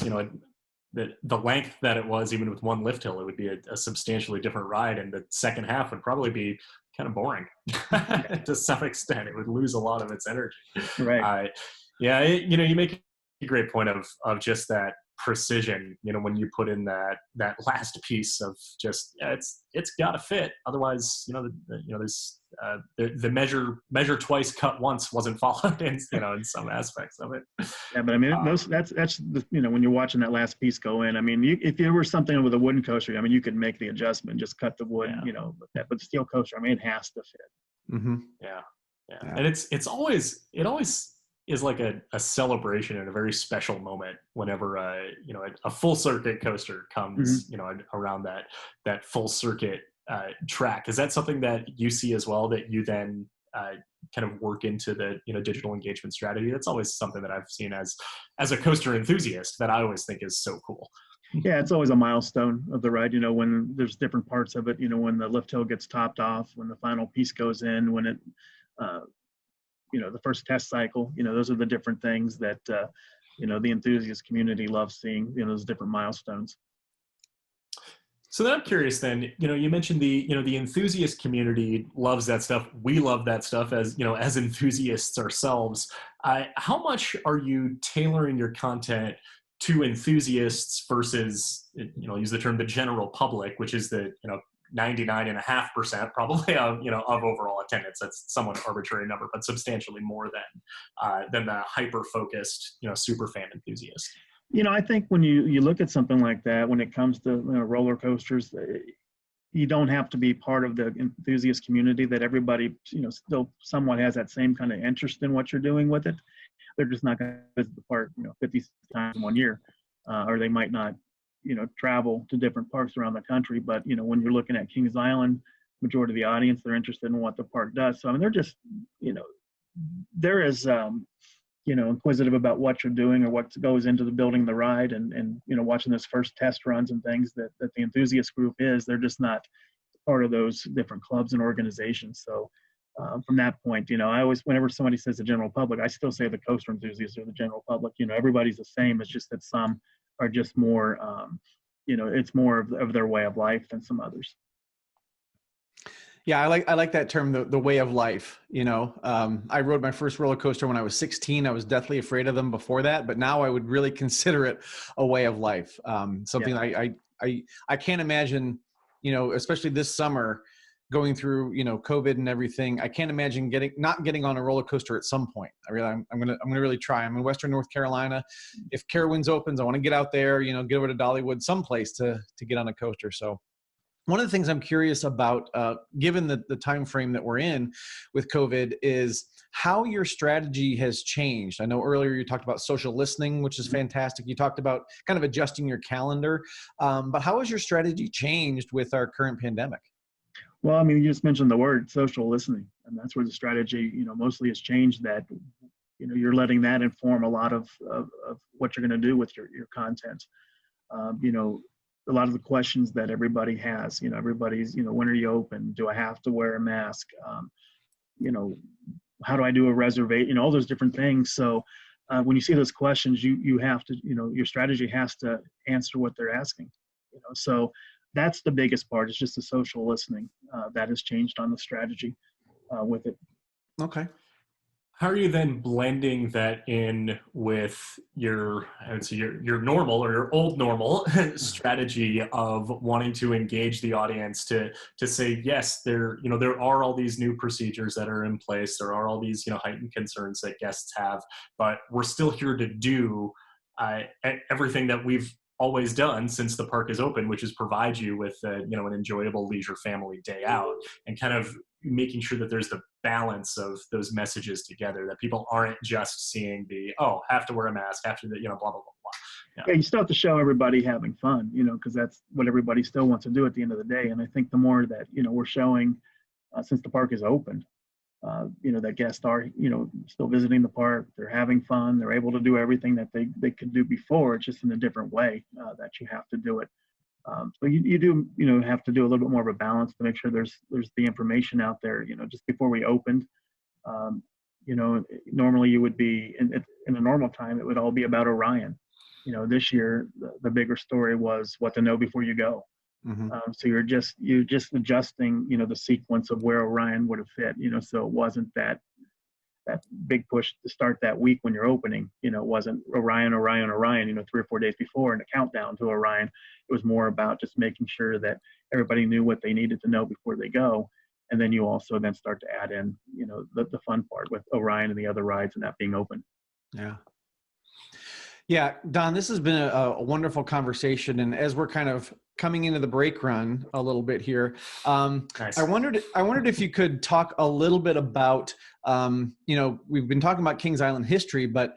the length that it was, even with one lift hill, it would be a substantially different ride. And the second half would probably be kind of boring to some extent. It would lose a lot of its energy. Right. You make a great point of just that precision, when you put in that last piece of just, it's got to fit. Otherwise, there's the measure twice, cut once wasn't followed in some aspects of it. Yeah, but that's the, when you're watching that last piece go in, if there were something with a wooden coaster, you could make the adjustment, just cut the wood, but steel coaster, it has to fit. Mm-hmm. Yeah. And it always is like a celebration and a very special moment whenever a full circuit coaster comes around that full circuit track. Is that something that you see as well, that you then kind of work into the digital engagement strategy? That's always something that I've seen as a coaster enthusiast that I always think is so cool. Yeah, it's always a milestone of the ride, when there's different parts of it, when the lift hill gets topped off, when the final piece goes in, when it the first test cycle, those are the different things that, the enthusiast community loves seeing, those different milestones. So then I'm curious then, you mentioned the enthusiast community loves that stuff. We love that stuff as enthusiasts ourselves. How much are you tailoring your content to enthusiasts versus, use the term the general public, which is the, 99.5% probably of overall attendance. That's somewhat arbitrary number, but substantially more than the hyper focused super fan enthusiast. I think when you look at something like that, when it comes to roller coasters, you don't have to be part of the enthusiast community. That everybody still somewhat has that same kind of interest in what you're doing with it. They're just not going to visit the park 50 times in 1 year, or they might not travel to different parks around the country. But, when you're looking at Kings Island, majority of the audience, they're interested in what the park does. So, they're just, they're as, inquisitive about what you're doing or what goes into the building the ride and watching those first test runs and things that the enthusiast group is. They're just not part of those different clubs and organizations. So, from that point, I always, whenever somebody says the general public, I still say the coaster enthusiasts are the general public. Everybody's the same. It's just that some are just more, it's more of their way of life than some others. Yeah, I like that term, the way of life. I rode my first roller coaster when I was 16. I was deathly afraid of them before that, but now I would really consider it a way of life. Something Yeah. I can't imagine, especially this summer, going through COVID and everything. I can't imagine not getting on a roller coaster at some point. I'm gonna really try. I'm in Western North Carolina. If Carowinds opens, I want to get out there. Get over to Dollywood, someplace to get on a coaster. So. One of the things I'm curious about, given the time frame that we're in with COVID, is how your strategy has changed. I know earlier you talked about social listening, which is fantastic. You talked about kind of adjusting your calendar, but how has your strategy changed with our current pandemic? Well, I mean, you just mentioned the word social listening, and that's where the strategy, mostly has changed. That, you're letting that inform a lot of what you're going to do with your content. A lot of the questions that everybody has, everybody's, when are you open? Do I have to wear a mask? How do I do a reservation? All those different things. So when you see those questions, you have to, your strategy has to answer what they're asking. So that's the biggest part. It's just the social listening that has changed on the strategy with it. Okay. How are you then blending that in with I would say your normal or your old normal strategy of wanting to engage the audience to say, yes, there are all these new procedures that are in place. There are all these, heightened concerns that guests have, but we're still here to do everything that we've always done since the park is open, which is provide you with an enjoyable leisure family day out, and kind of making sure that there's the balance of those messages together, that people aren't just seeing have to wear a mask, have to, blah, blah, blah, blah. Yeah, you still have to show everybody having fun, because that's what everybody still wants to do at the end of the day. And I think the more that, we're showing since the park is open, that guests are, still visiting the park, they're having fun, they're able to do everything that they could do before. It's just in a different way that you have to do it. So you do, have to do a little bit more of a balance to make sure there's the information out there, just before we opened. Normally you would be in a normal time, it would all be about Orion. This year, the bigger story was what to know before you go. Mm-hmm. So you're just adjusting, the sequence of where Orion would have fit, so it wasn't that big push to start that week when you're opening. It wasn't Orion, 3 or 4 days before and a countdown to Orion. It was more about just making sure that everybody knew what they needed to know before they go. And then you also then start to add in, the fun part with Orion and the other rides and that being open. Yeah. Yeah, Don, this has been a wonderful conversation. And as we're kind of coming into the break run a little bit here, nice. I wondered if you could talk a little bit about, we've been talking about Kings Island history, but,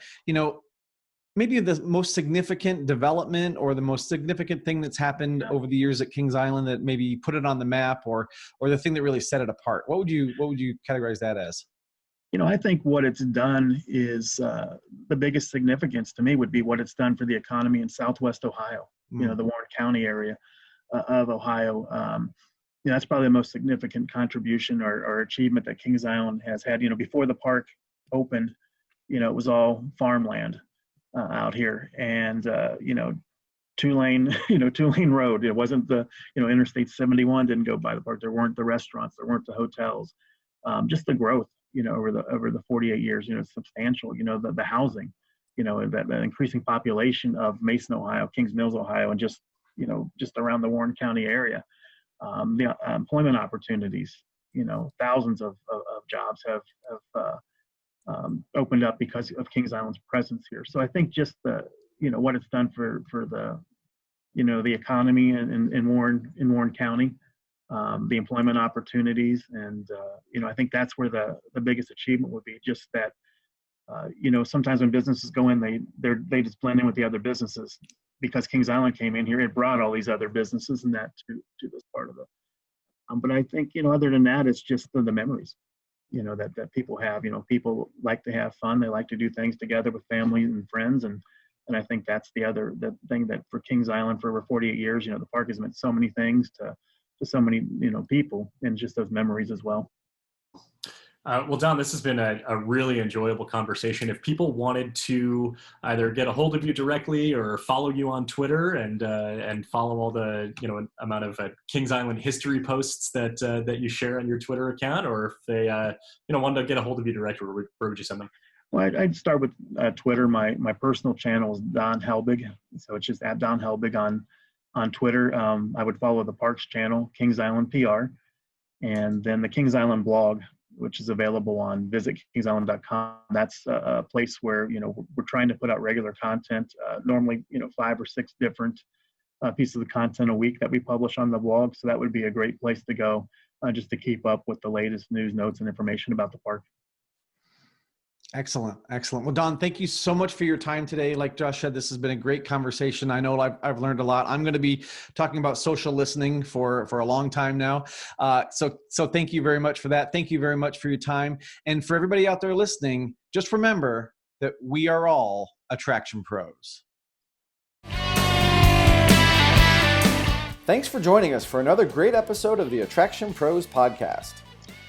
maybe the most significant development or the most significant thing that's happened over the years at Kings Island that maybe put it on the map, or the thing that really set it apart. What would you categorize that as? I think what it's done is the biggest significance to me would be what it's done for the economy in Southwest Ohio, the Warren County area of Ohio. That's probably the most significant contribution or achievement that Kings Island has had. Before the park opened, it was all farmland out here, and two-lane road. It wasn't the, Interstate 71 didn't go by the park. There weren't the restaurants, there weren't the hotels. Just the growth, over the 48 years, substantial. The housing, that increasing population of Mason, Ohio, Kings Mills, Ohio, and just around the Warren County area. The employment opportunities, thousands of jobs have opened up because of Kings Island's presence here. So I think just what it's done for the the economy in Warren County, the employment opportunities, and I think that's where the biggest achievement would be. Just that sometimes when businesses go in, they just blend in with the other businesses. Because Kings Island came in here, it brought all these other businesses and that to this part of it. But I think other than that, it's just the memories that people have. People like to have fun, they like to do things together with family and friends, and I think that's the thing that for Kings Island for over 48 years, the park has meant so many things to so many people, and just those memories as well. Well, Don, this has been a really enjoyable conversation. If people wanted to either get a hold of you directly or follow you on Twitter and follow all the amount of Kings Island history posts that you share on your Twitter account, or if they wanted to get a hold of you directly, where would you send them? Well, I'd start with Twitter. My personal channel is Don Helbig, so it's just at Don Helbig on Twitter. I would follow the Parks channel, Kings Island PR, and then the Kings Island blog, which is available on visitkingsisland.com. That's a place where we're trying to put out regular content. Normally, 5 or 6 different pieces of content a week that we publish on the blog. So that would be a great place to go just to keep up with the latest news, notes, and information about the park. Excellent. Well, Don, thank you so much for your time today. Like Josh said, this has been a great conversation. I know I've learned a lot. I'm going to be talking about social listening for a long time now. So thank you very much for that. Thank you very much for your time. And for everybody out there listening, just remember that we are all attraction pros. Thanks for joining us for another great episode of the Attraction Pros podcast.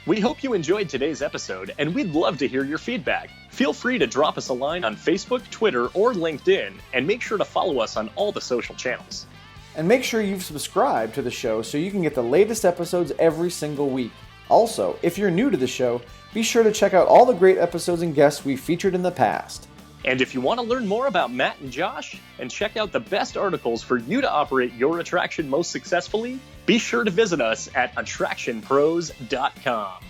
We hope you enjoyed today's episode, and we'd love to hear your feedback. Feel free to drop us a line on Facebook, Twitter, or LinkedIn, and make sure to follow us on all the social channels. And make sure you've subscribed to the show so you can get the latest episodes every single week. Also, if you're new to the show, be sure to check out all the great episodes and guests we've featured in the past. And if you want to learn more about Matt and Josh and check out the best articles for you to operate your attraction most successfully, be sure to visit us at attractionpros.com.